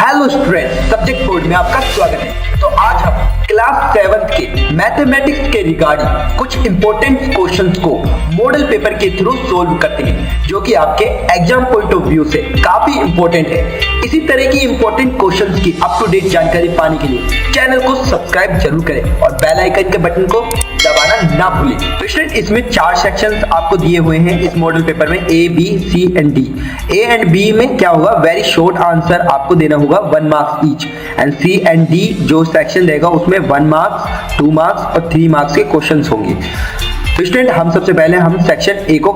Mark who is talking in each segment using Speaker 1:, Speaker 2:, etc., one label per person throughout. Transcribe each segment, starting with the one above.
Speaker 1: Hello student, subject board में आपका स्वागत है। तो आज हम क्लास 7 के मैथमेटिक्स के रिगार्डिंग कुछ इंपॉर्टेंट क्वेश्चंस को मॉडल पेपर के थ्रू सोल्व करते हैं, जो कि आपके एग्जाम पॉइंट ऑफ व्यू से काफी इंपॉर्टेंट है। इसी तरह की इंपॉर्टेंट क्वेश्चंस की अप टू डेट जानकारी पाने के लिए चैनल को सब्सक्राइब जरूर करें और बेल आइकन के बटन को दबाना ना भूलें। तो स्टूडेंट, इसमें 4 सेक्शंस आपको दिए हुए हैं इस मॉडल पेपर में, A, B, C and D। A and B में क्या होगा, वेरी शॉर्ट आंसर आपको देना होगा 1 marks each, and C and D जो सेक्शन रहेगा उसमें 1 मार्क्स, 2 मार्क्स और 3 मार्क्स के क्वेश्चंस होंगे। तो स्टूडेंट, हम सबसे पहले हम सेक्शन A को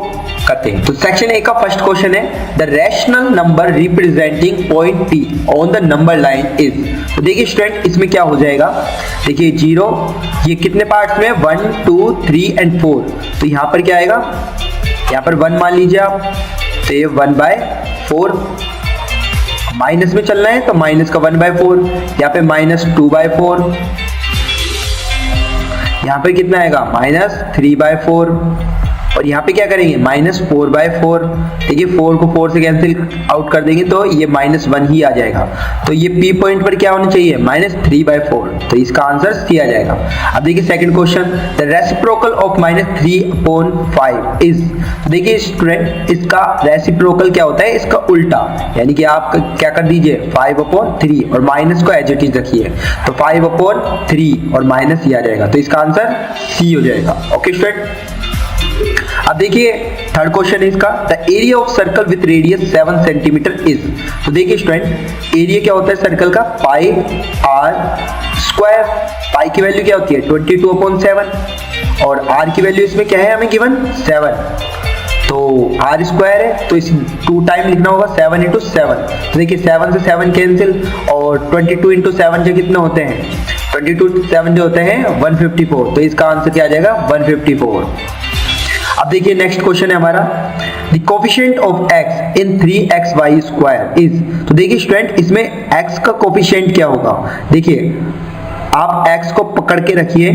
Speaker 1: करते हैं। तो सेक्शन A का फर्स्ट क्वेश्चन है, the rational number representing point P on the number line is. तो देखिए स्टूडेंट, इसमें क्या हो जाएगा, देखिए 0, ये कितने पार्ट्स में, 1, 2, 3 एंड 4। तो यहाँ पर क्या आएगा, यहाँ पर 1 मान लीजिए आप, तो ये 1/4, माइनस में चलना है तो माइनस का 1/4, यहाँ पे -2/4, यहाँ पे कितना आएगा, -3/4, और यहाँ पे क्या करेंगे, -4/4। देखिए 4 को 4 से कैंसिल आउट कर देंगे तो ये -1 ही आ जाएगा। तो ये P पॉइंट पर क्या होना चाहिए, -3/4। तो इसका आंसर C आ जाएगा। अब देखिए second question, the reciprocal of -3/5 is. देखिए स्टूडेंट, इसका रेसिप्रोकल क्या होता है, इसका उल्टा, यानी कि आप क्या कर दीजिए 5/3 और माइनस को एज इट इज रखिए, तो 5/3 और माइनस ही आ जाएगा। तो इसका आंसर C हो जाएगा। ओके स्टूडेंट, अब देखिए थर्ड क्वेश्चन है इसका, the area of circle with radius 7 centimetre is. तो देखिए स्टूडेंट, एरिया क्या होता है सर्कल का, पाई आर स्क्वायर। पाई की वैल्यू क्या होती है 22/7 और आर की वैल्यू इसमें क्या है हमें गिवन 7, तो आर स्क्वायर है तो इस 2 टाइम लिखना होगा 7 × 7। तो देखिए 7 से 7 कैंसिल और 22 × 7 जो कितने होते हैं, 22 7 जो होते हैं 154। तो इसका आंसर क्या आ जाएगा 154। अब देखिए नेक्स्ट क्वेश्चन है हमारा, the coefficient of x in 3xy² is. तो देखिए स्टूडेंट, इसमें x का कोफिशिएंट क्या होगा, देखिए आप x को पकड़ के रखिए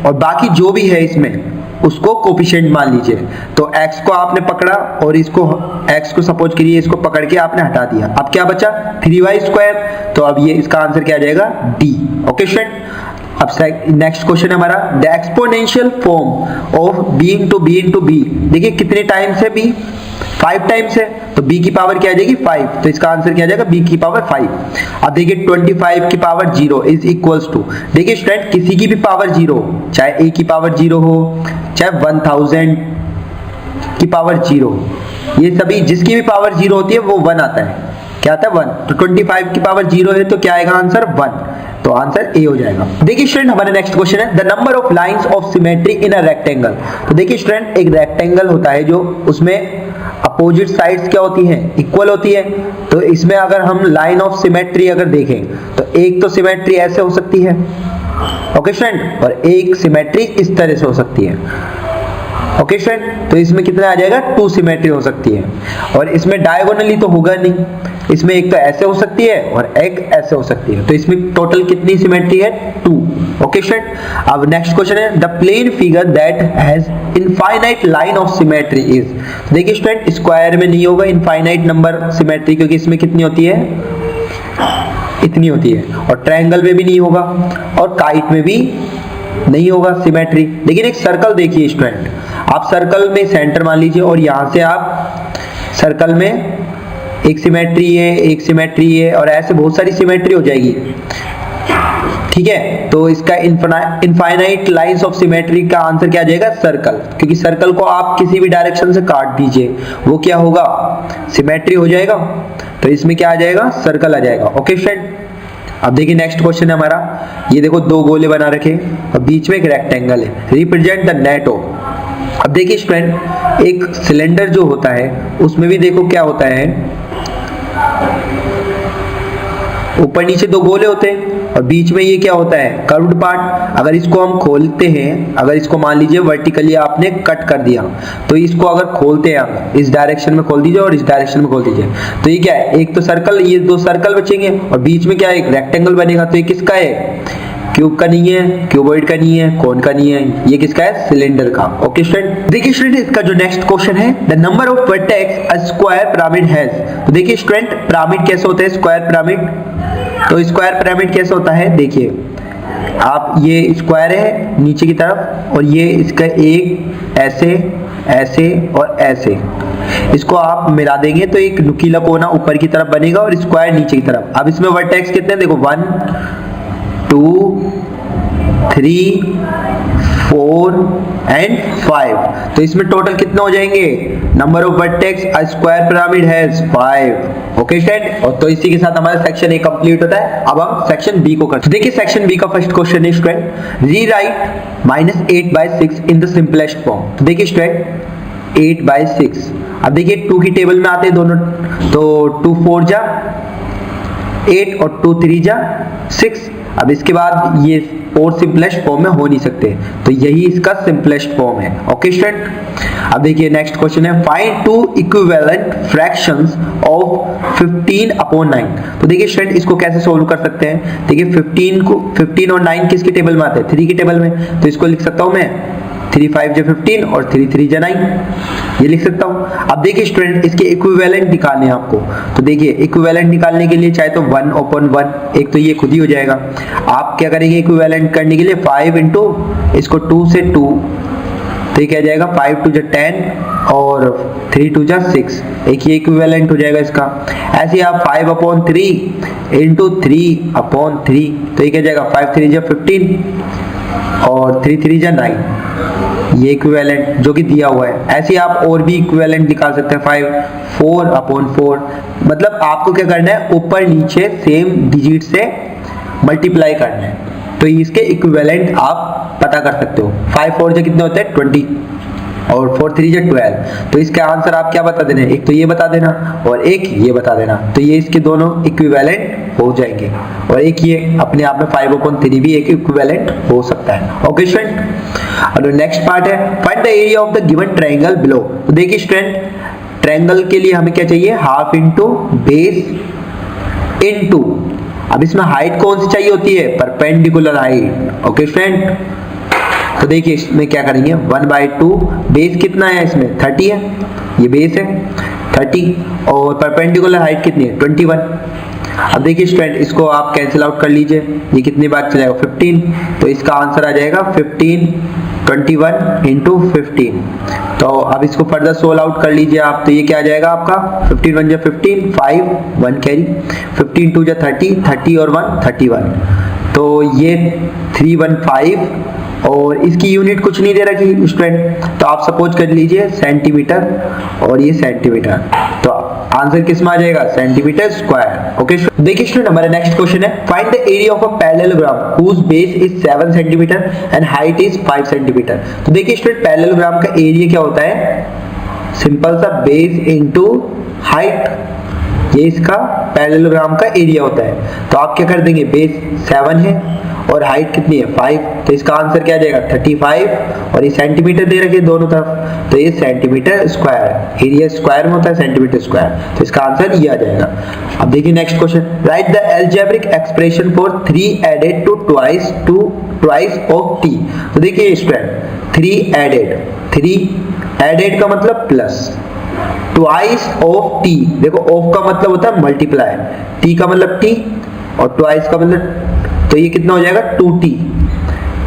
Speaker 1: और बाकी जो भी है इसमें उसको कोफिशिएंट मान लीजिए। तो x को आपने पकड़ा और इसको x को सपोज करिए इसको पकड़ के आपने हटा दिया, अब क्या बचा 3y²। तो अब ये इसका आंसर क्या आ जाएगा D। ओके स्टूडेंट, अब नेक्स्ट क्वेश्चन हमारा, the exponential form of b × b × b। देखिए कितने टाइम्स है b, 5 टाइम्स है, तो b की पावर क्या आ जाएगी 5। तो इसका आंसर क्या आ जाएगा b की पावर 5। अब देखिए 25 की पावर 0 इज इक्वल्स टू, देखिए स्टूडेंट किसी की भी पावर 0, चाहे a की पावर 0 हो, चाहे 1000 की पावर 0, ये सभी जिसकी भी पावर 0 होती है वो 1 आता है। क्या आता है 1। तो 25 की पावर 0 है तो क्या आएगा आंसर 1। तो आंसर ए हो जाएगा। देखिए स्टूडेंट, हमारा नेक्स्ट क्वेश्चन है, the number of lines of symmetry in a rectangle. तो देखिए स्टूडेंट, एक रेक्टेंगल होता है जो उसमें अपोजिट साइड्स क्या होती हैं, इक्वल होती है। तो इसमें अगर हम लाइन ऑफ सिमेट्री अगर देखें तो एक तो सिमेट्री ऐसे हो सकती है, ओके स्टूडेंट, और एक सिमेट्री इस तरह से हो सकती है। ओके स्टूडेंट, तो इसमें कितना आ जाएगा 2 सिमेट्री हो सकती है, और इसमें डायगोनली तो होगा नहीं, इसमें एक तो ऐसे हो सकती है और एक ऐसे हो सकती है। तो इसमें टोटल कितनी सिमेट्री है 2। ओके स्टूडेंट, अब नेक्स्ट क्वेश्चन है, the plane figure that has infinite line of symmetry is. देखिए स्टूडेंट, स्क्वायर में नहीं होगा इनफाइनाइट नंबर सिमेट्री, क्योंकि इसमें कितनी होती है, इतनी होती है, और ट्रायंगल में भी नहीं होगा और काइट में भी नहीं होगा सिमेट्री। लेकिन एक सर्कल देखिए स्टूडेंट, आप सर्कल में सेंटर मान लीजिए और यहां से आप सर्कल में एक सिमेट्री है, एक सिमेट्री है, और ऐसे बहुत सारी सिमेट्री हो जाएगी। ठीक है, तो इसका इनफाइनाइट लाइंस ऑफ सिमेट्री का आंसर क्या आ जाएगा सर्कल, क्योंकि सर्कल को आप किसी भी डायरेक्शन से काट दीजिए वो क्या होगा सिमेट्री हो जाएगा। तो इसमें क्या आ जाएगा सर्कल आ जाएगा। ओके फ्रेंड, अब देखिए नेक्स्ट क्वेश्चन है हमारा, ये देखो 2 गोले बना रखे और बीच में एक रेक्टेंगल है, रिप्रेजेंट द नेट ऑफ। अब देखिए स्टूडेंट, एक सिलेंडर जो होता है उसमें भी देखो क्या होता है, ऊपर नीचे 2 गोले होते हैं और बीच में ये क्या होता है कर्व्ड पार्ट। अगर इसको हम खोलते हैं, अगर इसको मान लीजिए वर्टिकली आपने कट कर दिया, तो इसको अगर खोलते हैं आप इस डायरेक्शन में खोल दीजिए और इस डायरेक्शन में खोल दीजिए, तो ये क्या है, एक तो सर्कल, ये 2 सर्कल बचेंगे और बीच में क्या है एक रेक्टेंगल बनेगा। तो ये किसका है, क्यूब का नहीं है, क्यूबॉइड का नहीं है, कौन का नहीं है, ये किसका है सिलेंडर का। ओके स्टूडेंट, देखिए स्टूडेंट इसका जो नेक्स्ट क्वेश्चन है, the number of vertex a square pyramid has. तो देखिए स्टूडेंट, पिरामिड कैसे होता है स्क्वायर पिरामिड, तो स्क्वायर पिरामिड कैसे होता है, देखिए आप ये स्क्वायर है नीचे की तरफ और ये इसका एक ऐसे ऐसे और ऐसे, इसको आप मिला देंगे तो एक नुकीला कोना ऊपर की तरफ बनेगा और स्क्वायर नीचे की तरफ। अब इसमें वर्टेक्स कितने हैं, देखो 1 2 3 4 एंड 5, तो इसमें टोटल कितने हो जाएंगे, number of vertex a square pyramid has 5। Okay student, और तो इसी के साथ हमारा सेक्शन ए कंप्लीट होता है। अब हम सेक्शन बी को करते हैं। देखिए सेक्शन बी का फर्स्ट क्वेश्चन है student, rewrite -8/6 in the simplest form. तो देखिए स्टूडेंट 8/6, अब देखिए 2 की टेबल में आते हैं दोनों, तो 2 4 जा 8 और 2 3 जा 6। अब इसके बाद ये और सिंपलेस्ट फॉर्म में हो नहीं सकते, तो यही इसका सिंपलेस्ट फॉर्म है। ओके स्टूडेंट, अब देखिए नेक्स्ट क्वेश्चन है, find two equivalent fractions of 15/9। तो देखिए स्टूडेंट इसको कैसे सोल्व कर सकते हैं, देखिए 15 और 9 किसकी टेबल में आते हैं, 3 की टेबल में, तो इसको लिख सकता हूं मैं 3 5 जा 15 और 3 3 जा 9, ये लिख सकता हूं। अब देखिए स्टूडेंट इसके इक्विवेलेंट निकालने हैं आपको, तो देखिए इक्विवेलेंट निकालने के लिए चाहे तो 1/1, एक तो ये खुद ही हो जाएगा। आप क्या करेंगे इक्विवेलेंट करने के लिए 5 इंटू इसको 2 से 2, तो ये क्या जाएगा 5 2 जा 10 और 3 2 जा 6, एक ये इक्विवेलेंट हो जाएगा इसका। ऐसे ही आप 5/3 इंटू 3/3, तो ये क्या जाएगा 5 3 जा 15 और 3 3 जा 9, ये इक्विवेलेंट जो कि दिया हुआ है। ऐसे ही आप और भी इक्विवेलेंट निकाल सकते हैं 4/4, मतलब आपको क्या करना है ऊपर नीचे सेम डिजिट से मल्टीप्लाई करना है, तो इसके इक्विवेलेंट आप पता कर सकते हो। 5 4 से कितने होते हैं 20 और 4 3 से 12, तो इसका आंसर आप क्या बता देना, एक तो ये बता देना और एक ये बता देना, तो ये इसके दोनों इक्विवेलेंट हो जाएंगे। और एक ये अपने आप में 5/3 भी एक इक्विवेलेंट हो सकता है। ओके स्टूडेंट, और नेक्स्ट पार्ट है find the area of the given triangle below. तो देखिए स्टूडेंट ट्रायंगल के लिए हमें क्या चाहिए, हाफ इंटू बेस इंटू, अब इसमें हाइट कौन सी चाहिए होती है, परपेंडिकुलर हाइट। ओके स्टूडेंट, तो देखिए इसमें क्या करेंगे 1/2, बेस कितना है इसमें 30 है, ये बेस है 30 और परपेंडिकुलर हाइट कितनी है 21। अब देखिए स्टूडेंट इसको आप कैंसिल आउट कर लीजिए, ये कितनी बार चलेगा 15, तो इसका आंसर आ जाएगा 15 21 इंटू 15। तो अब इसको फर्दर सोल्व आउट कर लीजिए आप, तो ये क्या आ जाएगा आपका 15 1 जा 15, 5 1 कैरी, 15 2 जा 30, 30 और 1 31, तो ये 315 और इसकी यूनिट कुछ नहीं दे रखी स्टूडेंट, तो आप सपोज कर लीजिए सेंटीमीटर और ये सेंटीमीटर, तो आंसर किस में आ जाएगा सेंटीमीटर स्क्वायर। ओके देखिए स्टूडेंट हमारा नेक्स्ट क्वेश्चन है find the area of a parallelogram whose base is 7 centimetre and height is 5 centimetre. तो देखिए स्टूडेंट पैरेललोग्राम का एरिया क्या होता है, सिंपल सा बेस इनटू हाइट, ये इसका पैरेललोग्राम का एरिया होता है। तो आप क्या कर देंगे, बेस 7 है और हाइट कितनी है 5, तो इसका आंसर क्या आ जाएगा 35 और ये सेंटीमीटर दे रखे दोनों तरफ, तो ये सेंटीमीटर स्क्वायर, एरिया स्क्वायर में होता है सेंटीमीटर स्क्वायर, तो इसका आंसर ये आ जाएगा। अब देखिए next question, write the algebraic expression for 3 added to twice of t। तो देखिए स्टूडेंट 3 एडेड का मतलब प्लस, ट्वाइस ऑफ t, देखो ऑफ का मतलब होता है मल्टीप्लाई, t का मतलब t और ट्वाइस का मतलब, तो ये कितना हो जाएगा 2t,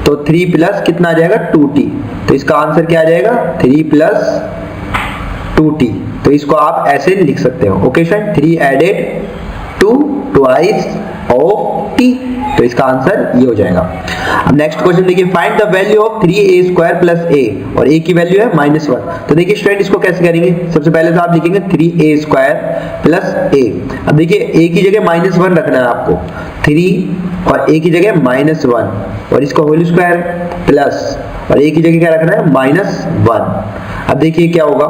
Speaker 1: तो 3 प्लस कितना आ जाएगा 2t, तो इसका आंसर क्या आ जाएगा 3 प्लस 2t, तो इसको आप ऐसे लिख सकते हो। Okay sir, 3 added to twice of t, तो इसका आंसर ये हो जाएगा। अब नेक्स्ट क्वेश्चन देखिए find the value of 3a² plus a, और a की वैल्यू है -1। तो देखिए स्टूडेंट इसको कैसे करेंगे, सबसे पहले तो आप लिखेंगे 3a² प्लस a। अब देखिए a की जगह -1 रखना है आपको, 3 और a की जगह -1 और इसका होल स्क्वायर प्लस, और a की जगह क्या रखना है -1। अब देखिए क्या होगा,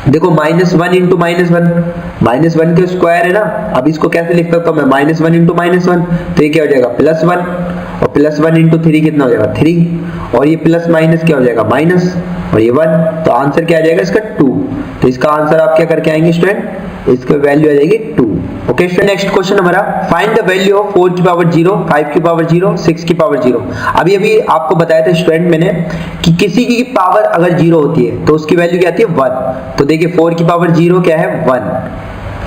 Speaker 1: देखो -1 इंटू -1 के स्क्वायर है ना, अब इसको कैसे लिख सकता हूँ मैं -1 इंटू -1, तो ये क्या हो जाएगा +1 और +1 इंटू 3 कितना हो जाएगा 3, और ये प्लस माइनस क्या हो जाएगा माइनस और ये 1, तो आंसर क्या आ जाएगा इसका 2। तो इसका आंसर आप क्या करके आएंगे स्टूडेंट, इसका वैल्यू आ जाएगी 2। ओके स्टूडेंट नेक्स्ट क्वेश्चन हमारा फाइंड द वैल्यू ऑफ 4 की पावर 0, 5 की पावर 0, 6 की पावर 0। अभी आपको बताया था स्टूडेंट मैंने कि किसी की पावर अगर 0 होती है तो उसकी वैल्यू क्या आती है 1। तो देखिए 4 की पावर 0 क्या है 1,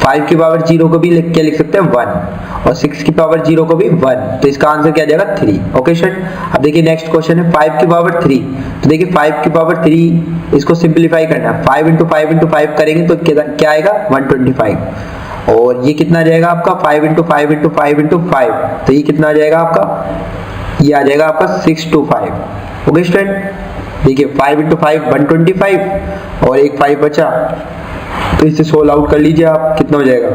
Speaker 1: 5 की पावर 0 को भी क्या लिख सकते हैं 1, और 6 की पावर 0 को भी 1, तो इसका आंसर क्या आ जाएगा 3। ओके स्टूडेंट, अब देखिए नेक्स्ट क्वेश्चन है 5 की पावर 3। तो देखिए 5 की पावर 3 इसको सिंप्लीफाई करना है, 5 इंटू 5 इंटू 5 करेंगे तो क्या आएगा 125, और ये कितना आ जाएगा आपका 5 इंटू 5 इंटू 5 इंटू 5, तो ये कितना आ जाएगा आपका, ये आ जाएगा आपका 625। ओके स्टूडेंट, देखिए 5 इंटू 5 125 और एक 5 बचा, तो इसे सोल्व आउट कर लीजिए आप, कितना हो जाएगा,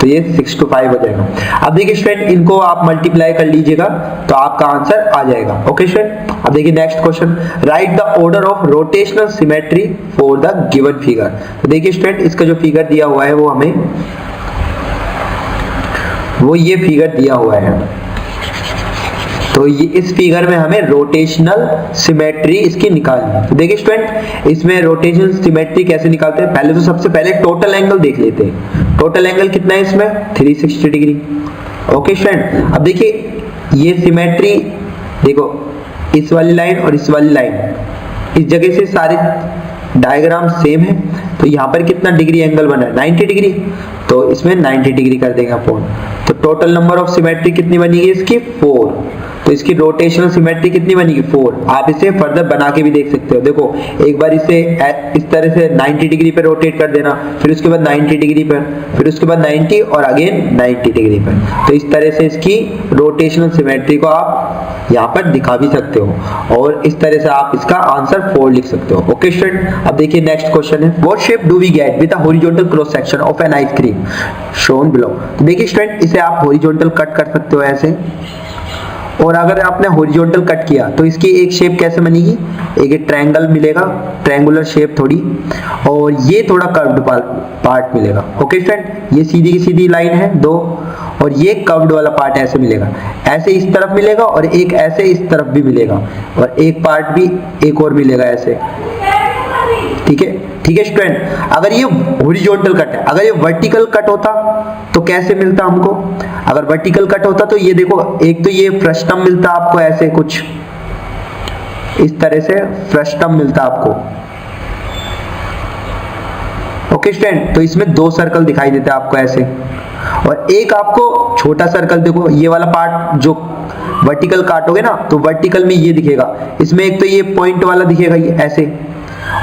Speaker 1: तो ये 625 हो जाएगा। अब देखिए स्टूडेंट इनको आप मल्टीप्लाई कर लीजिएगा तो आपका आंसर आ जाएगा। ओके स्टूडेंट, अब देखिए next question, write the order of rotational symmetry for the given figure. तो देखिए स्टूडेंट इसका जो फिगर दिया हुआ है वो ये फिगर दिया हुआ है, तो ये इस फिगर में हमें रोटेशनल सिमेट्री इसकी निकालनी है। तो देखिए स्टूडेंट इसमें रोटेशनल सिमेट्री कैसे निकालते हैं, पहले तो सबसे पहले टोटल एंगल देख लेते हैं। टोटल एंगल कितना है इसमें 360 डिग्री। ओके स्टूडेंट, अब देखिए ये सिमेट्री देखो, इस वाली लाइन और इस वाली लाइन इस जगह से सारे डायग्राम सेम है, तो यहाँ पर कितना डिग्री एंगल बना है 90 डिग्री, तो इसमें 90 डिग्री कर देंगे अपन। तो टोटल नंबर ऑफ सिमेट्री कितनी बनेगी इसकी 4, तो इसकी रोटेशनल सिमेट्री कितनी बनेगी 4। आप इसे फर्दर बना के भी देख सकते हो, देखो एक बार इसे इस तरह से 90 डिग्री पे रोटेट कर देना, फिर उसके बाद 90 डिग्री पर, फिर उसके बाद 90 और अगेन 90 डिग्री पर, तो इस तरह से इसकी रोटेशनल सिमेट्री को आप यहाँ पर दिखा भी सकते हो, और इस तरह से आप इसका आंसर 4 लिख सकते हो। ओके स्टूडेंट, अब देखिए नेक्स्ट क्वेश्चन है, what shape do we get with a horizontal cross section of an ice cream shown below. तो देखिए स्टूडेंट इसे आप हॉरिजॉन्टल कट कर सकते हो ऐसे, और अगर आपने हॉरिजॉन्टल कट किया तो इसकी एक शेप कैसे बनेगी, एक ट्रायंगल मिलेगा, ट्रायंगुलर शेप थोड़ी, और ये थोड़ा कर्व्ड पार्ट मिलेगा। ओके स्टूडेंट, ये सीधी की सीधी लाइन है 2, और ये कर्व्ड वाला पार्ट ऐसे मिलेगा, ऐसे इस तरफ मिलेगा और एक ऐसे इस तरफ भी मिलेगा, और एक पार्ट भी एक और मिलेगा ऐसे। ठीक है, ठीक है स्टूडेंट, अगर ये हॉरिजॉन्टल कट है, अगर ये वर्टिकल कट होता तो कैसे मिलता हमको, अगर वर्टिकल कट होता तो ये देखो, एक तो ये फ्रस्टम मिलता आपको ऐसे कुछ इस तरह से फ्रस्टम मिलता आपको। ओके स्टूडेंट, तो इसमें 2 सर्कल दिखाई देते हैं आपको ऐसे, और एक आपको छोटा सर्कल, देखो ये वाला पार्ट जो वर्टिकल काटोगे ना तो वर्टिकल में ये दिखेगा, इसमें एक तो ये पॉइंट वाला दिखेगा ये ऐसे,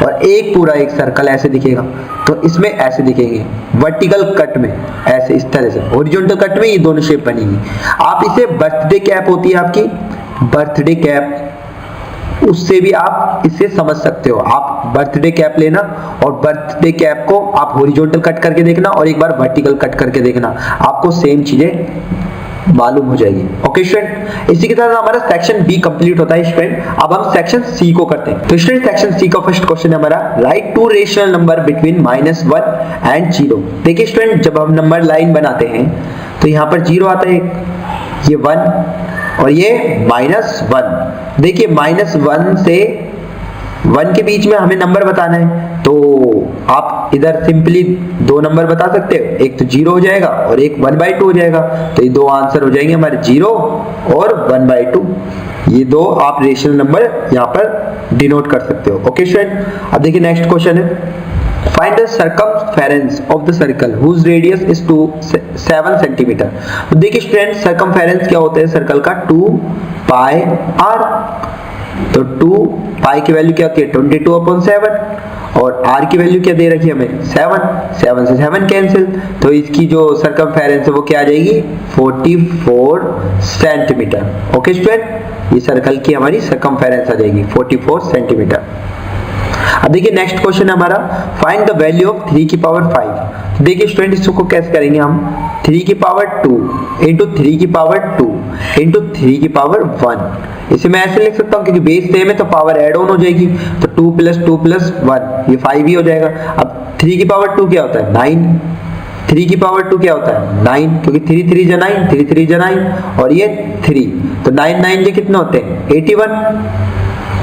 Speaker 1: और एक पूरा एक सर्कल ऐसे दिखेगा, तो इसमें ऐसे दिखेंगे वर्टिकल कट में ऐसे इस तरह से, हॉरिजॉन्टल कट में ये दोनों शेप बनेगी। आप इसे बर्थडे कैप होती है आपकी, बर्थडे कैप, उससे भी आप इसे समझ सकते हो। आप बर्थडे कैप लेना और बर्थडे कैप को आप हॉरिजॉन्टल कट करके देखना और एक बार वर्टिकल कट करके देखना, आपको सेम चीजें मालूम हो जाएगी। ओके स्टूडेंट, इसी के साथ हमारा सेक्शन बी कंप्लीट होता है स्टूडेंट। अब हम सेक्शन सी को करते हैं। तो स्टूडेंट सेक्शन सी का फर्स्ट क्वेश्चन है हमारा, right 2 rational number between -1 and 0। देखिए स्टूडेंट जब हम नंबर लाइन बनाते हैं तो यहाँ पर 0 आता है, ये 1 और ये -1। देखिए -1 से 1 के बीच में हमें नंबर बताना है, तो आप इधर सिंपली 2 नंबर बता सकते हो, एक तो 0 हो जाएगा और एक 1/2 हो जाएगा, तो ये 2 आंसर हो जाएंगे हमारे 0 और 1/2। ये 2 आप रेशनल नंबर यहाँ पर डिनोट कर सकते हो। ओके स्टूडेंट, अब देखिए नेक्स्ट क्वेश्चन है, find the circumference of the circle whose radius is 7 centimetre. तो देखिए स्टूडेंट सर्कमफेरेंस क्या होता है सर्कल का, 2πr। तो 2π की वैल्यू क्या होती है 22/7, और r की वैल्यू क्या दे रखी है हमें 7 से 7 कैंसिल, तो इसकी जो सर्कमफेरेंस है वो क्या आ जाएगी 44 सेंटीमीटर। ओके स्टूडेंट, ये सर्कल की हमारी सर्कमफेरेंस आ जाएगी 44 सेंटीमीटर। अब देखिए नेक्स्ट क्वेश्चन है हमारा, फाइंड द वैल्यू ऑफ 3 की पावर 5। देखिए स्टूडेंट इसको कैसे करेंगे हम, 3 की पावर 2 इंटू 3 की पावर 2 इंटू 3 की पावर 1। इसे मैं ऐसे लिख सकता हूँ क्योंकि बेस सेम है तो पावर ऐड ऑन हो जाएगी, तो 2 + 2 + 1 ये 5 ही हो जाएगा। अब 3 की पावर 2 क्या होता है 9, 3 की पावर 2 क्या होता है 9, क्योंकि 3 3 जा 9, 3 3 जा 9 और ये 3, तो 9 9 जे कितने होते हैं 81,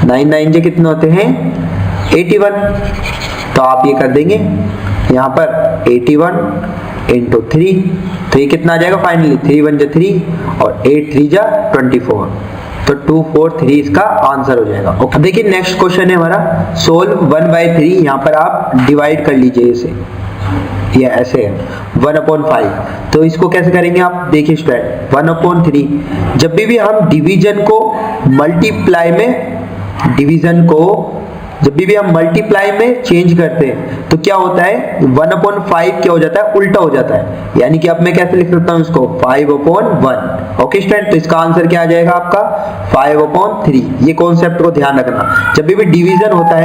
Speaker 1: 9 9 जे कितने होते हैं 81। तो आप ये कर देंगे यहाँ पर 81 इंटू 3, तो ये कितना आ जाएगा फाइनली 3 1 जा 3 और 8 3 जा 24। तो 2 4 3 इसका आंसर हो जाएगा। ओके, देखिए नेक्स्ट क्वेश्चन है हमारा, सोल्व 1/3। यहाँ पर आप डिवाइड कर लीजिए इसे, ये ऐसे है 1/5। तो इसको कैसे करेंगे आप देखिए स्टूडेंट, 1/3 जब भी हम डिवीजन को मल्टीप्लाई में, जब भी हम मल्टीप्लाई में चेंज करते हैं तो क्या होता है, 1/5 क्या हो जाता है, उल्टा हो जाता है। यानी कि अब मैं कैसे लिख सकता हूं इसको, 5/1। ओके स्टूडेंट, तो इसका आंसर क्या आ जाएगा आपका 5/3। ये कॉन्सेप्ट को ध्यान रखना, जब भी डिवीजन होता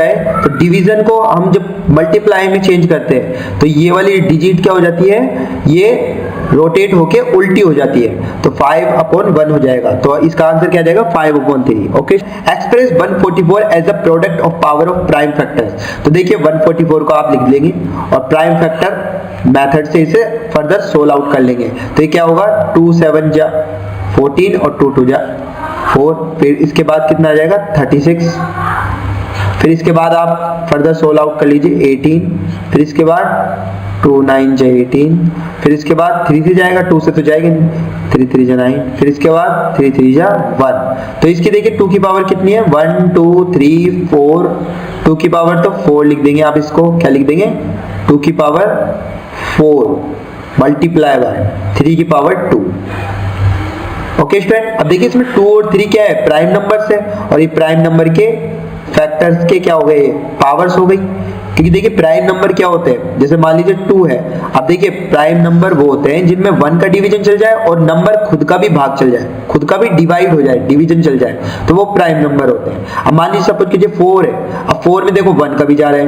Speaker 1: है तो डिवीजन को हम जब मल्टीप्लाई में चेंज करते हैं तो ये वाली डिजिट क्या हो जाती है, ये रोटेट होके उल्टी हो जाती है, तो 5/1 हो जाएगा। तो इसका आंसर क्या आ जाएगा 5/3। Okay, express 144 as a product of power of prime factors. तो देखिए 144 को आप लिख लेंगे और प्राइम फैक्टर मेथड से इसे फर्दर सोल्व आउट कर लेंगे। तो ये क्या होगा, 2 7 जा 14 और 2 2 जा 4, फिर इसके बाद कितना आ जाएगा 36, फिर इसके बाद आप फर्दर सोल्व आउट कर लीजिए 18, फिर इसके बाद 2 9 जा 18, फिर इसके बाद 3 से जाएगा, 2 से तो जाएगा नहीं, 3 3 जा 9, फिर इसके बाद 3 3 जा 1। तो इसकी देखिए 2 की पावर कितनी है, 1 2 3 4, 2 की पावर तो 4 लिख देंगे आप, इसको क्या लिख देंगे 2 की पावर 4 मल्टीप्लाई बाय 3 की पावर 2। ओके स्टूडेंट, अब देखिए इसमें 2 और 3 क्या है, प्राइम नंबर्स है, और ये प्राइम नंबर के फैक्टर्स के क्या हो गए, पावर्स हो गई। क्योंकि देखिए प्राइम नंबर क्या होते हैं, जैसे मान लीजिए 2 है, अब देखिए प्राइम नंबर वो होते हैं जिनमें 1 का डिवीजन चल जाए और नंबर खुद का भी भाग चल जाए, खुद का भी डिवाइड हो जाए, डिवीजन चल जाए, तो वो प्राइम नंबर होते हैं। अब मान लीजिए सपोज कीजिए 4 है, अब 4 में देखो 1 का भी जा रहा है,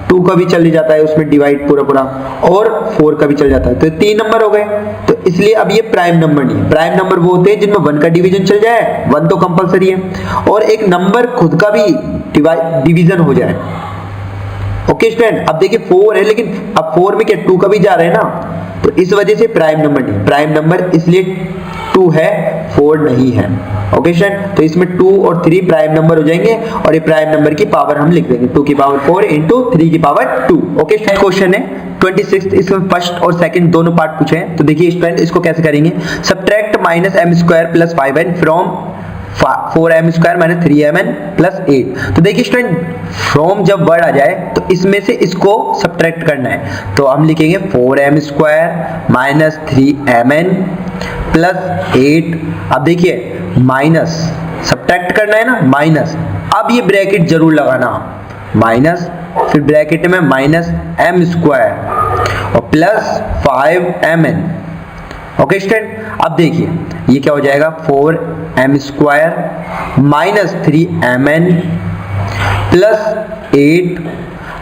Speaker 1: 2 का भी चल जाता है उसमें डिवाइड पूरा और 4 का भी चल जाता है, तो 3 नंबर हो गए। तो इसलिए अब ये प्राइम नंबर नहीं है, प्राइम नंबर वो होते हैं जिनमें 1 का डिवीजन चल जाए, 1 तो कंपलसरी है, और एक नंबर खुद का भी डिवीजन हो जाए। ओके स्टूडेंट, अब देखिए 4 है, लेकिन अब 4 में क्या 2 का भी जा रहा है ना, तो इस वजह से प्राइम नंबर नहीं, प्राइम नंबर इसलिए 2 है, 4 नहीं है। ओके स्टूडेंट, तो इसमें 2 और 3 प्राइम नंबर हो जाएंगे, और ये प्राइम नंबर की पावर हम लिख देंगे 2 की पावर 4 इंटू 3 की पावर 2। ओके स्टूडेंट, क्वेश्चन है 26, इसमें फर्स्ट और सेकंड दोनों पार्ट पूछे हैं। तो देखिए स्टूडेंट इसको कैसे करेंगे, subtract -m² + 5n from 4m² - 3mn + 8। तो देखिए स्टूडेंट फ्रॉम जब वर्ड आ जाए तो इसमें से इसको सब्ट्रैक्ट करना है, तो हम लिखेंगे 4m² - 3mn + 8। अब देखिए माइनस सब्ट्रैक्ट करना है ना, माइनस, अब ये ब्रैकेट जरूर लगाना, माइनस, फिर ब्रैकेट में -m² और +5mn। ओके स्टूडेंट, अब देखिए ये क्या हो जाएगा 4m² - 3mn + 8।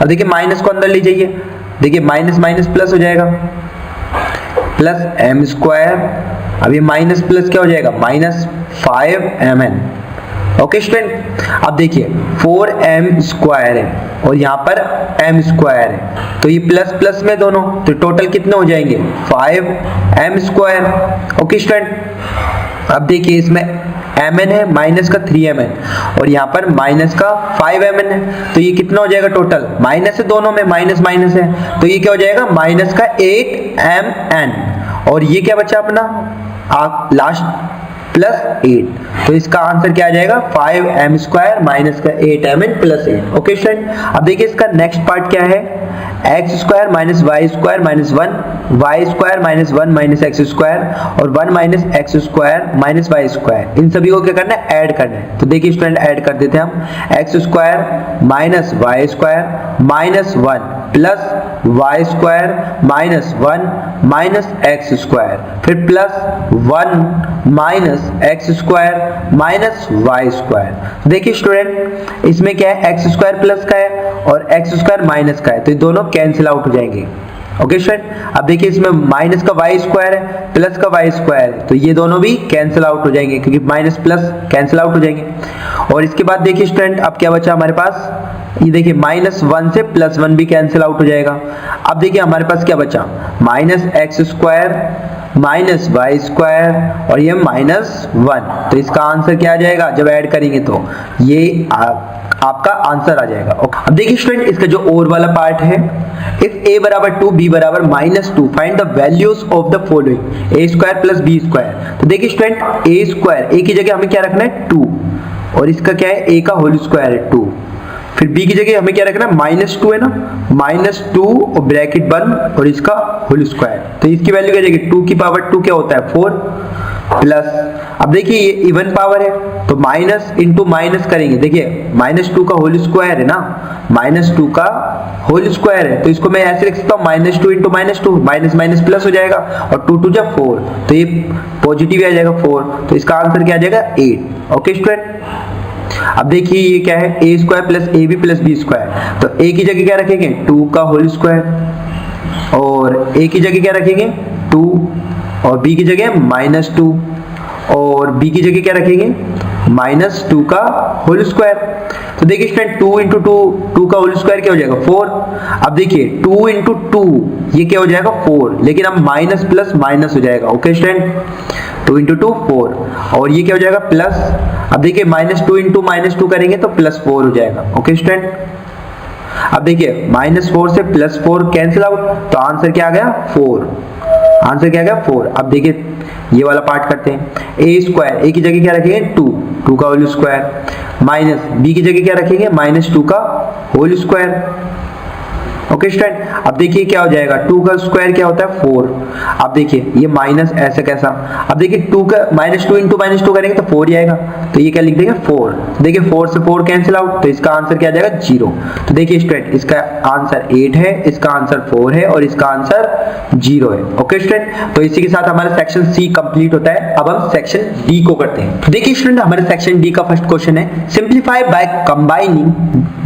Speaker 1: अब देखिए माइनस को अंदर ले जाइए, देखिए माइनस माइनस प्लस हो जाएगा, +m², अब ये माइनस प्लस क्या हो जाएगा -5mn। ओके स्टूडेंट, अब देखिए 4m² है और यहाँ पर m² है, तो ये प्लस प्लस में दोनों, तो टोटल कितने हो जाएंगे 5m²। ओके स्टूडेंट, अब देखिए इसमें mn है, माइनस का 3mn और यहाँ पर माइनस का 5mn है, तो ये कितना हो जाएगा टोटल, माइनस है दोनों में, माइनस माइनस है, तो ये क्या हो जाएगा माइनस का 8mn, और ये क्या बचा अपना लास्ट +8। तो इसका आंसर क्या आ जाएगा 5m² माइनस का 8mn + 8। ओके स्टूडेंट, अब देखिए इसका नेक्स्ट पार्ट क्या है, x² - y² - 1, y² - 1 - x² और 1 - x² - y², इन सभी को क्या करना है, ऐड करना है। तो देखिए स्टूडेंट ऐड कर देते हैं हम, x² - y² - 1 + y² - 1 - x², फिर +1 - x² - y²। देखिए स्टूडेंट इसमें क्या है, x² प्लस का है और x² माइनस का है, तो ये दोनों कैंसिल आउट हो जाएंगे। ओके स्टूडेंट, अब देखिए इसमें माइनस का y² है, प्लस का y² है, तो ये दोनों भी कैंसिल आउट हो जाएंगे क्योंकि माइनस प्लस कैंसिल आउट हो जाएंगे। और इसके बाद देखिए स्टूडेंट अब क्या बचा हमारे पास, ये देखिए -1 से +1 भी कैंसिल आउट हो जाएगा। अब देखिए हमारे पास क्या बचा, -x² -y² और ये -1, तो इसका आंसर क्या आ जाएगा जब ऐड करेंगे, तो ये आपका आंसर आ जाएगा। ओके, अब देखिए स्टूडेंट इसका जो और वाला पार्ट है, इफ a बराबर 2 b बराबर -2 find the values of the following a square plus b square. तो देखिए स्टूडेंट a स्क्वायर, a की जगह हमें क्या रखना है 2, और इसका क्या है a का होल स्क्वायर है 2, फिर b की जगह हमें क्या रखना है -2 है ना, -2 और ब्रैकेट बंद और इसका होल स्क्वायर। तो इसकी वैल्यू क्या जाएगी 2 की पावर 2 क्या होता है 4 प्लस, अब देखिए ये इवन पावर है तो माइनस इंटू माइनस करेंगे, देखिए -2 का होल स्क्वायर है ना, -2 का होल स्क्वायर है, तो इसको मैं ऐसे लिख सकता हूँ -2 इंटू -2, माइनस माइनस प्लस हो जाएगा और 2 2 जा 4, तो ये पॉजिटिव आ जाएगा 4, तो इसका आंसर क्या आ जाएगा 8। ओके स्टूडेंट, अब देखिए ये क्या है a square plus a b plus b square, तो a की जगह क्या रखेंगे 2 का होल स्क्वायर और a की जगह क्या रखेंगे 2 और b की जगह -2 और b की जगह क्या रखेंगे -2 का होल स्क्वायर। तो देखिए स्टूडेंट 2 इंटू 2 का होल स्क्वायर क्या हो जाएगा 4। अब देखिए 2 इंटू 2 ये क्या हो जाएगा 4, लेकिन अब माइनस प्लस माइनस हो जाएगा। ओके स्टूडेंट, 2 इंटू 2 4 और ये क्या हो जाएगा प्लस, अब देखिए -2 इंटू -2 करेंगे तो +4 हो जाएगा। ओके स्टूडेंट, अब देखिए -4 से +4 कैंसिल आउट, तो आंसर क्या आ गया 4, आंसर क्या आ गया 4। अब देखिए ये वाला पार्ट करते हैं, a स्क्वायर, a की जगह क्या रखेंगे 2 का होल स्क्वायर माइनस b की जगह क्या रखेंगे -2 का होल स्क्वायर। ओके स्टूडेंट, अब देखिए क्या हो जाएगा 2 का स्क्वायर क्या होता है 4, अब देखिए ये माइनस ऐसे कैसा, अब देखिए 2 का -2 इंटू -2 करेंगे तो 4 ही आएगा, तो ये क्या लिख देंगे 4, देखिए 4 से 4 कैंसिल आउट, तो इसका आंसर क्या आ जाएगा 0। तो देखिए स्टूडेंट इसका आंसर 8 है, इसका आंसर 4 है और इसका आंसर 0 है। ओके स्टूडेंट, तो इसी के साथ हमारा सेक्शन सी कंप्लीट होता है। अब हम सेक्शन डी को करते हैं। तो देखिए स्टूडेंट हमारे सेक्शन डी का फर्स्ट क्वेश्चन है, simplify by combining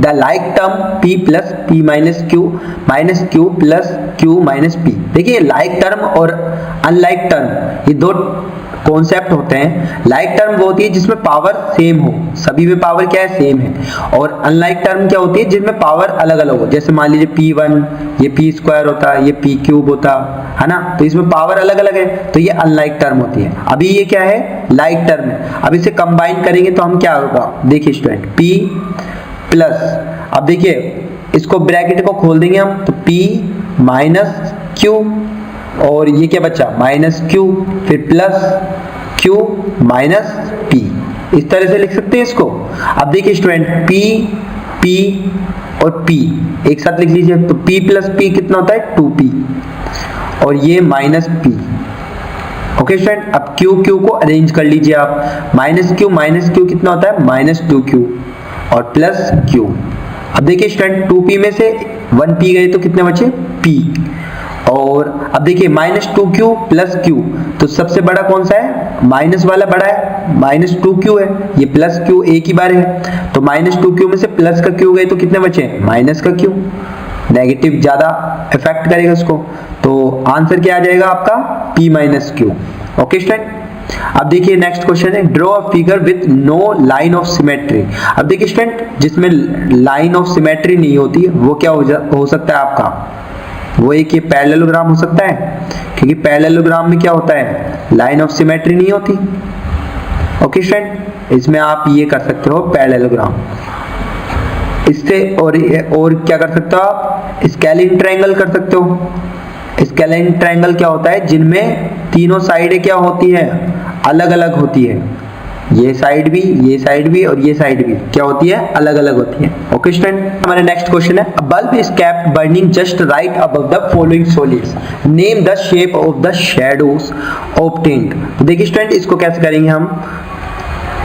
Speaker 1: the like term p plus p minus q plus q minus p। देखिए लाइक टर्म और अनलाइक टर्म ये दो कॉन्सेप्ट होते हैं। लाइक टर्म वो होती है जिसमें पावर सेम हो, सभी में पावर क्या है सेम है, और अनलाइक टर्म क्या होती है जिनमें पावर अलग अलग हो, जैसे मान लीजिए p1 ये p स्क्वायर होता है, ये p क्यूब होता है ना, तो इसमें पावर अलग अलग है, तो ये अनलाइक टर्म होती है। अभी ये क्या है लाइक टर्म है, अब इसे कंबाइन करेंगे तो हम क्या होगा, देखिए स्टूडेंट p प्लस, अब देखिए इसको ब्रैकेट को खोल देंगे हम तो p माइनस q और ये क्या बचा -q फिर प्लस q माइनस p, इस तरह से लिख सकते हैं इसको। अब देखिए स्टूडेंट p और p एक साथ लिख लीजिए, तो p प्लस p कितना होता है 2p और ये -p। ओके स्टूडेंट, अब q को अरेंज कर लीजिए आप, -q कितना होता है -2q और प्लस q। अब देखिए स्टूडेंट 2p में से 1p गए तो कितने बचे p, और अब देखिए -2q प्लस q, तो सबसे बड़ा कौन सा है माइनस वाला बड़ा है, -2q है, ये प्लस q एक ही बार है, तो -2q में से प्लस का q गए तो कितने बचे माइनस का q, नेगेटिव ज्यादा इफेक्ट करेगा उसको, तो आंसर क्या आ जाएगा आपका p minus q। Okay student, अब देखिए नेक्स्ट क्वेश्चन है, draw a figure with no line of symmetry. अब देखिए स्टूडेंट जिसमें लाइन ऑफ सिमेट्री नहीं होती वो क्या हो सकता है आपका, वो एक ये पैरेललोग्राम हो सकता है, क्योंकि पैरेललोग्राम में क्या होता है लाइन ऑफ सिमेट्री नहीं होती। ओके स्टूडेंट, इसमें आप ये कर सकते हो पैरेललोग्राम, इससे और क्या कर सकते हो आप स्केलिन ट्रायंगल कर सकते हो। स्केलिन ट्रायंगल क्या होता है जिनमें तीनों साइडें क्या होती है अलग अलग होती है, ये साइड भी और ये साइड भी क्या होती है अलग अलग होती है। ओके स्टूडेंट, हमारा नेक्स्ट क्वेश्चन है, अ bulb is kept burning just right above the following solids, name the shape of the shadows obtained. तो देखिए स्टूडेंट इसको कैसे करेंगे हम,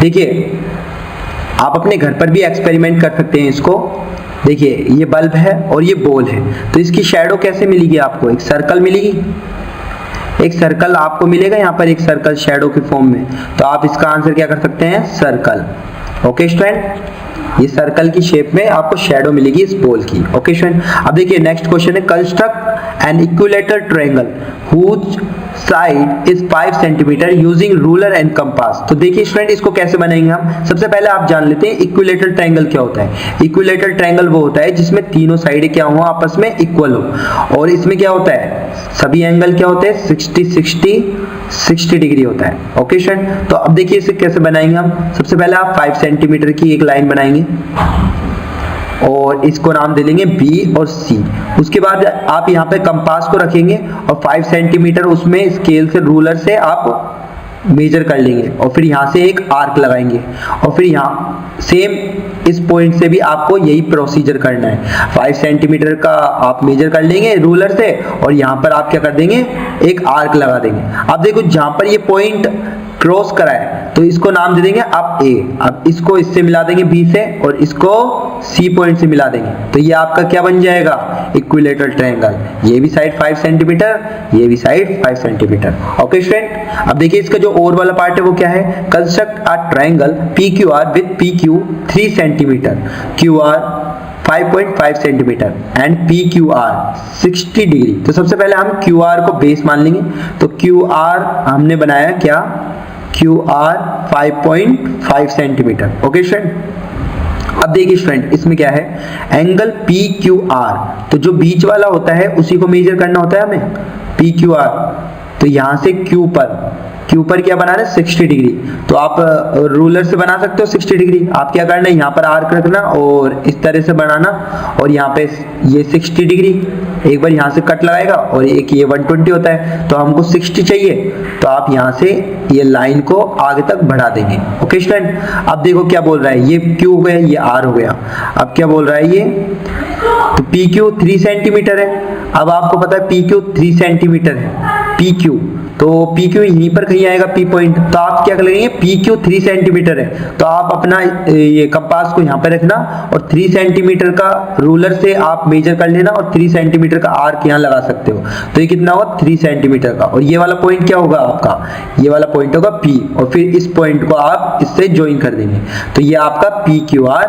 Speaker 1: देखिए आप अपने घर पर भी एक्सपेरिमेंट कर सकते हैं इसको। देखिए ये बल्ब है और ये बॉल है, तो इसकी शैडो कैसे मिलेगी आपको, एक सर्कल मिलेगी, एक सर्कल आपको मिलेगा यहाँ पर, एक सर्कल शैडो के फॉर्म में, तो आप इसका आंसर क्या कर सकते हैं सर्कल। ओके स्टूडेंट, ये सर्कल की शेप में आपको शैडो मिलेगी इस बॉल की। ओके स्टूडेंट, अब देखिए नेक्स्ट क्वेश्चन है, construct an equilateral triangle whose side is 5 centimetre using ruler and compass. तो देखिए स्टूडेंट इसको कैसे बनाएंगे हम, सबसे पहले आप जान लेते हैं इक्विलेटरल ट्रायंगल क्या होता है। इक्विलेटरल ट्रायंगल वो होता है जिसमें तीनों साइडें क्या हो आपस में इक्वल हो, और इसमें क्या होता है सभी एंगल क्या होते हैं 60 डिग्री होता है। ओके स्टूडेंट, तो अब देखिए इसे कैसे बनाएंगे हम, सबसे पहले आप 5 सेंटीमीटर की एक लाइन बनाएंगे, और इसको नाम दे लेंगे बी और सी। उसके बाद आप यहाँ पे कंपास को रखेंगे और 5 सेंटीमीटर उसमें स्केल से रूलर से आप मेजर कर लेंगे और फिर यहाँ से एक आर्क लगाएंगे और फिर यहाँ सेम इस पॉइंट से भी आपको यही प्रोसीजर करना है। 5 सेंटीमीटर का आप मेजर कर लेंगे रूलर से और यहाँ पर आप क्या कर देंगे, एक आर्क लगा देंगे। अब देखो जहाँ पर ये पॉइंट क्रॉस करा है तो इसको नाम दे देंगे आप ए। अब इसको इससे मिला देंगे बी से और इसको सी पॉइंट से मिला देंगे तो ये आपका क्या बन जाएगा, इक्विलेटरल ट्रायंगल। ये भी साइड 5 सेंटीमीटर, ये भी साइड 5 सेंटीमीटर। ओके स्टूडेंट, अब देखिए इसका जो और वाला पार्ट है वो क्या है, construct a triangle PQR with PQ 3 centimetre, QR 5.5 centimetre and PQR 60 degree. तो सबसे पहले हम QR को बेस मान लेंगे। तो QR हमने बनाया क्या, QR 5.5 सेंटीमीटर। ओके स्टूडेंट, अब देखिए स्टूडेंट इसमें क्या है, एंगल PQR, तो जो बीच वाला होता है उसी को मेजर करना होता है हमें, PQR। तो यहां से Q पर क्या बनाना है, 60 डिग्री। तो आप रूलर से बना सकते हो 60 डिग्री। आप क्या करना है, यहाँ पर आर्क रखना और इस तरह से बनाना और यहाँ पे ये 60 डिग्री, एक बार यहाँ से कट लगाएगा और एक ये 120 होता है तो हमको 60 चाहिए तो आप यहाँ से ये लाइन को आगे तक बढ़ा देंगे। ओके स्टूडेंट, अब देखो क्या बोल रहा है, ये Q हो गया, ये R हो गया। अब क्या बोल रहा है ये, तो PQ 3 सेंटीमीटर है। अब आपको पता है PQ 3 सेंटीमीटर है, PQ तो PQ यहीं पर कहीं आएगा P पॉइंट। तो आप क्या करेंगे, PQ 3 सेंटीमीटर है तो आप अपना ये कंपास को यहाँ पे रखना और 3 सेंटीमीटर का रूलर से आप मेजर कर लेना और 3 सेंटीमीटर का आर्क यहाँ लगा सकते हो। तो ये कितना होगा, 3 सेंटीमीटर का। और ये वाला पॉइंट क्या होगा आपका, ये वाला पॉइंट होगा P और फिर इस पॉइंट को आप इससे ज्वाइन कर देंगे तो ये आपका PQR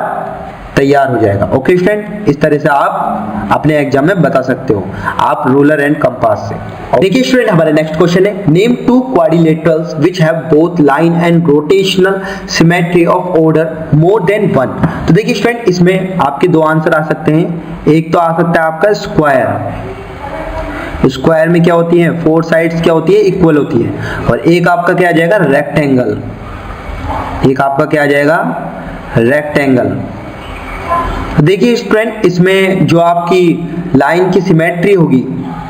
Speaker 1: तैयार हो जाएगा। ओके स्टूडेंट, इस तरह से आप अपने एग्जाम में बता सकते हो आप रूलर एंड कंपास से। देखिए स्टूडेंट हमारा नेक्स्ट क्वेश्चन है, name 2 quadrilaterals which have both line and rotational symmetry of order more than 1। तो देखिए स्टूडेंट इसमें आपके दो आंसर आ सकते हैं। एक तो आ सकता है आपका स्क्वायर, स्क्वायर में क्या होती है, 4 साइड्स क्या होती है, इक्वल होती है। और एक आपका क्या आ जाएगा, रेक्टेंगल, एक आपका क्या आ जाएगा, रेक्टेंगल। देखिए स्टूडेंट इसमें जो आपकी लाइन की सिमेट्री होगी,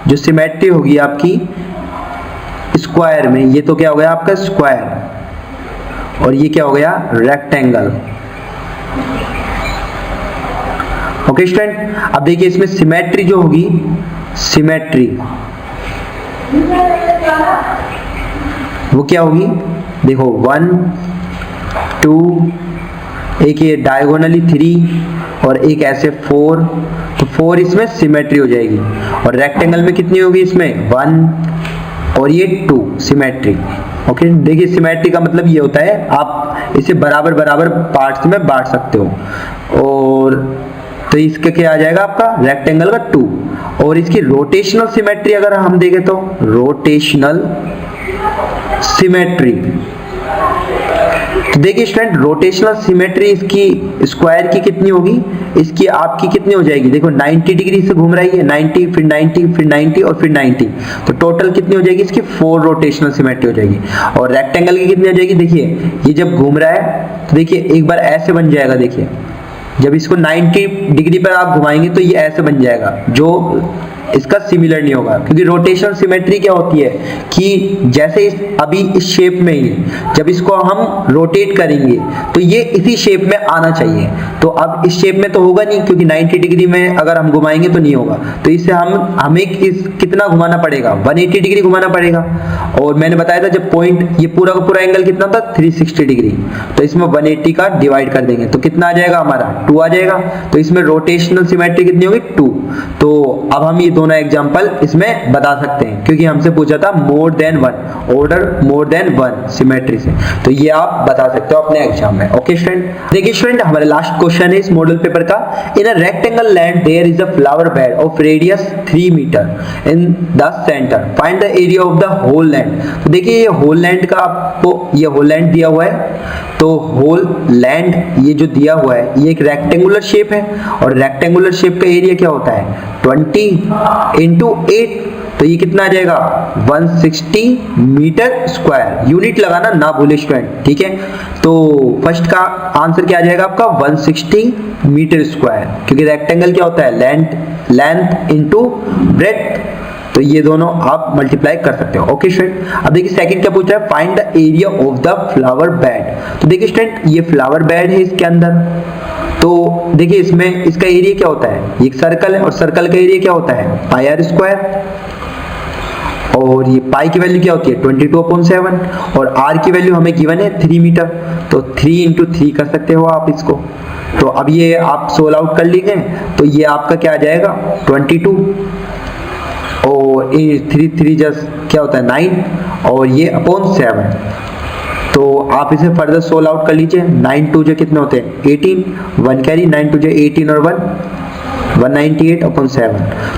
Speaker 1: जो सिमेट्री होगी आपकी स्क्वायर में, ये तो क्या हो गया आपका स्क्वायर और ये क्या हो गया, रेक्टेंगल। ओके स्टूडेंट, अब देखिए इसमें सिमेट्री जो होगी, सिमेट्री वो क्या होगी, देखो 1 2, एक ये डायगोनली 3 और एक ऐसे 4, तो 4 इसमें सिमेट्री हो जाएगी। और रेक्टेंगल में कितनी होगी, इसमें 1 और ये 2 सिमेट्री। ओके, देखिए सिमेट्री का मतलब ये होता है आप इसे बराबर बराबर पार्ट्स में बांट सकते हो। और तो इसका क्या आ जाएगा आपका, रेक्टेंगल का 2। और इसकी रोटेशनल सिमेट्री अगर हम देखें तो रोटेशनल सिमेट्री, तो देखिए स्टूडेंट रोटेशनल सिमेट्री इसकी स्क्वायर की कितनी होगी, इसकी आपकी कितनी हो जाएगी, देखो 90 डिग्री से घूम रही है, 90 फिर 90 फिर 90 और फिर 90, तो टोटल कितनी हो जाएगी इसकी, 4 रोटेशनल सिमेट्री हो जाएगी। और रेक्टेंगल की कितनी हो जाएगी, देखिए ये जब घूम रहा है तो देखिए एक बार ऐसे बन जाएगा, देखिए जब इसको 90 डिग्री पर आप घुमाएंगे तो ये ऐसे बन जाएगा, जो इसका सिमिलर नहीं होगा। क्योंकि रोटेशनल सिमेट्री क्या होती है कि जैसे अभी इस शेप में ही जब इसको हम रोटेट करेंगे तो ये इसी शेप में आना चाहिए। तो अब इस शेप में तो होगा नहीं, क्योंकि 90 डिग्री में अगर हम घुमाएंगे तो नहीं होगा। तो इससे हमें कितना घुमाना पड़ेगा, 180 डिग्री घुमाना पड़ेगा। और मैंने बताया था जब पॉइंट ये पूरा का पूरा एंगल कितना था, 360 डिग्री, तो इसमें 180 का डिवाइड कर देंगे तो कितना आ जाएगा हमारा, 2 आ जाएगा। तो इसमें रोटेशनल सिमेट्री कितनी होगी, 2। तो अब हम ये दोनों एग्जांपल इसमें बता सकते हैं, क्योंकि हमसे पूछा था more than 1, order more than 1 symmetry से, तो ये आप बता सकते हो अपने एग्जाम में। ओके स्टूडेंट, देखिए स्टूडेंट हमारा लास्ट क्वेश्चन है इस मॉडल पेपर का, in a rectangle land there is a flower bed of radius 3 metre in the centre, find the area of the whole land. तो देखिए ये होल लैंड का आपको ये होल लैंड दिया हुआ है, तो होल लैंड ये जो दिया हुआ है ये एक रेक्टेंगुलर शेप है और रेक्टेंगुलर शेप का एरिया क्या होता है, 20 × 8, तो ये कितना आ जाएगा 160 मीटर स्क्वायर। यूनिट लगाना ना भूले स्टूडेंट, ठीक है। तो फर्स्ट का आंसर क्या आ जाएगा आपका 160 मीटर स्क्वायर, क्योंकि रेक्टेंगल क्या होता है लेंथ इनटू ब्रेड्थ, तो ये दोनों आप मल्टीप्लाई कर सकते हो। ओके स्टूडेंट, अब देखिए सेकंड क्या पूछ रहा है, find the area of the flower bed. तो देखिए स्टूडेंट ये फ्लावर बेड है इसके अंदर, तो देखिए इसमें इसका एरिया क्या होता है, ये एक सर्कल है और सर्कल का एरिया क्या होता है पाई आर स्क्वायर, और ये पाई की वैल्यू क्या होती है 22/7 और आर की वैल्यू हमें गिवन है 3 मीटर, तो 3 इंटू 3 कर सकते हो आप इसको। तो अब ये आप सोल्व आउट कर लीजिए, तो ये आपका क्या आ जाएगा 22 और 3 जस्ट क्या होता है 9 और ये अपॉन 7। तो आप इसे फर्दर सोल्व आउट कर लीजिए, 9 2 जो कितने होते हैं 18, 1 कैरी 9 2 जो 18 और 198/7।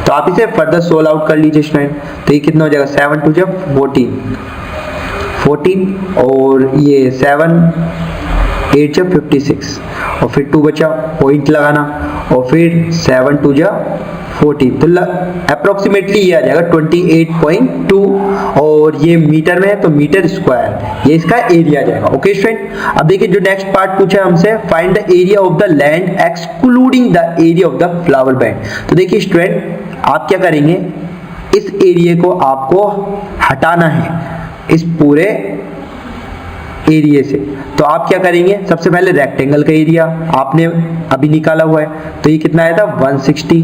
Speaker 1: तो आप इसे फर्दर सोल्व आउट कर लीजिए स्टूडेंट, तो ये कितना हो जाएगा 7 2 जो 14 और ये 7 8 जो 56 और फिर 2 बचा, पॉइंट लगाना और फिर 7 2 जो 40, तो अप्रोक्सीमेटली ये आ जाएगा 28.2 और ये मीटर में है तो मीटर स्क्वायर ये इसका एरिया आ जाएगा। ओके स्टूडेंट, अब देखिए जो नेक्स्ट पार्ट पूछा है हमसे, find the area of the land excluding the area of the flower bed. तो देखिए स्टूडेंट आप क्या करेंगे, इस एरिया को आपको हटाना है इस पूरे एरिया से। तो आप क्या करेंगे, सबसे पहले रेक्टेंगल का एरिया आपने अभी निकाला हुआ है, तो ये कितना आया था 160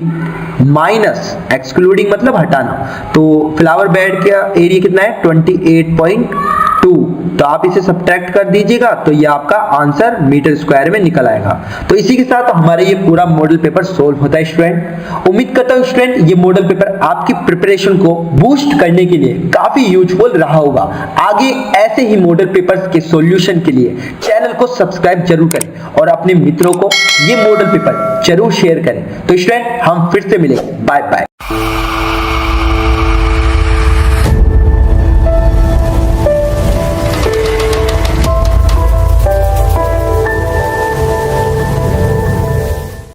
Speaker 1: माइनस एक्सक्लूडिंग मतलब हटाना, तो फ्लावर बेड का एरिया कितना है 28.2, तो आप इसे सब्ट्रैक्ट कर दीजिएगा तो ये आपका आंसर मीटर स्क्वायर में निकल आएगा। तो इसी के साथ हमारे ये पूरा मॉडल पेपर सोल्व होता है स्टूडेंट। उम्मीद करता हूँ स्टूडेंट ये मॉडल पेपर आपकी प्रिपरेशन को बूस्ट करने के लिए काफी यूजफुल रहा होगा। आगे ऐसे ही मॉडल पेपर्स के सॉल्यूशन के लिए चैनल को सब्सक्राइब जरूर करें और अपने मित्रों को ये मॉडल पेपर जरूर शेयर करें। तो स्टूडेंट हम फिर से मिलेंगे, बाय बाय।